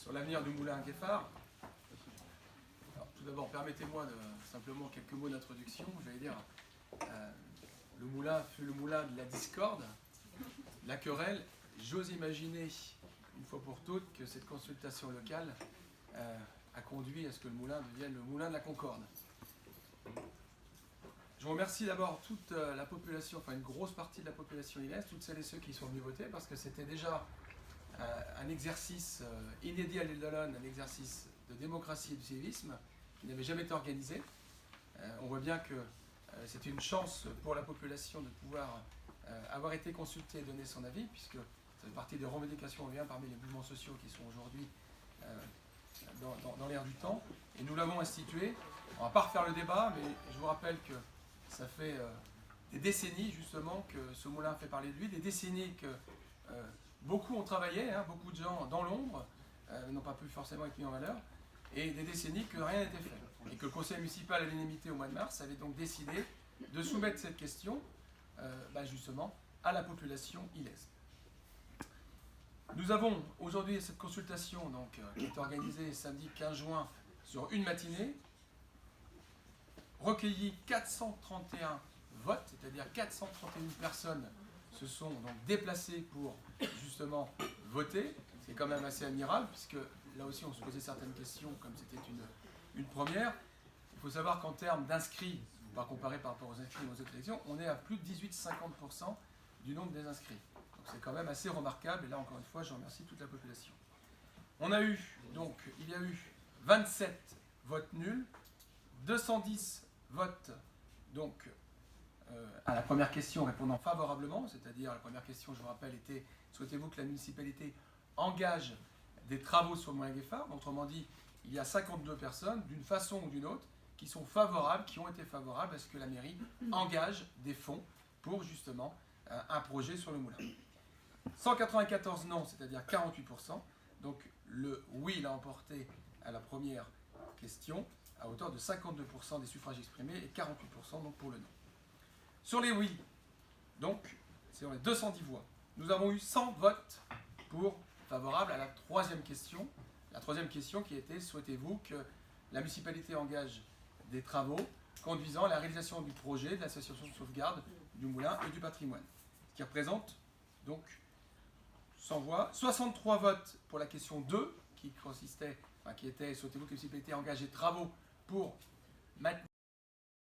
sur l'avenir du moulin à Gueffard. Alors, tout d'abord, permettez-moi simplement quelques mots d'introduction. J'allais dire, le moulin fut le moulin de la discorde, de la querelle. J'ose imaginer, une fois pour toutes, que cette consultation locale a conduit à ce que le moulin devienne le moulin de la concorde. Je remercie d'abord toute la population, enfin une grosse partie de la population illense, toutes celles et ceux qui sont venus voter, parce que c'était déjà un exercice inédit à l'île d'Olonne, un exercice de démocratie et de civisme qui n'avait jamais été organisé. On voit bien que c'est une chance pour la population de pouvoir avoir été consultée et donner son avis, puisque ça fait partie des revendications on vient parmi les mouvements sociaux qui sont aujourd'hui dans l'air du temps. Et nous l'avons institué. On ne va pas refaire le débat, mais je vous rappelle que ça fait des décennies justement que ce moulin fait parler de lui, des décennies que beaucoup ont travaillé, beaucoup de gens dans l'ombre n'ont pas pu forcément être mis en valeur, et des décennies que rien n'était fait. Et que le conseil municipal à l'unanimité au mois de mars avait donc décidé de soumettre cette question justement à la population illaise. Nous avons aujourd'hui cette consultation qui est organisée samedi 15 juin sur une matinée, recueilli 431 votes, c'est-à-dire 431 personnes se sont donc déplacées pour justement voter. C'est quand même assez admirable, puisque là aussi on se posait certaines questions, comme c'était une première. Il faut savoir qu'en termes d'inscrits, pas comparé par rapport aux inscrits aux autres élections, on est à plus de 18-50% du nombre des inscrits. Donc c'est quand même assez remarquable, et là encore une fois, je remercie toute la population. Il y a eu 27 votes nuls, 210 votes donc à la première question répondant favorablement, c'est-à-dire la première question, je vous rappelle, était souhaitez-vous que la municipalité engage des travaux sur le moulin Gueffard? Autrement dit, il y a 52 personnes, d'une façon ou d'une autre, qui sont favorables, qui ont été favorables à ce que la mairie engage des fonds pour justement un projet sur le moulin. 194 non, c'est-à-dire 48%. Donc le oui l'a emporté à la première question à hauteur de 52% des suffrages exprimés et 48% donc pour le non. Sur les oui, donc, sur les 210 voix, nous avons eu 100 votes pour favorables à la troisième question. La troisième question qui était souhaitez-vous que la municipalité engage des travaux conduisant à la réalisation du projet de l'association de sauvegarde du moulin et du patrimoine, ce qui représente donc 100 voix, 63 votes pour la question 2, qui était souhaitez-vous que la municipalité engage des travaux pour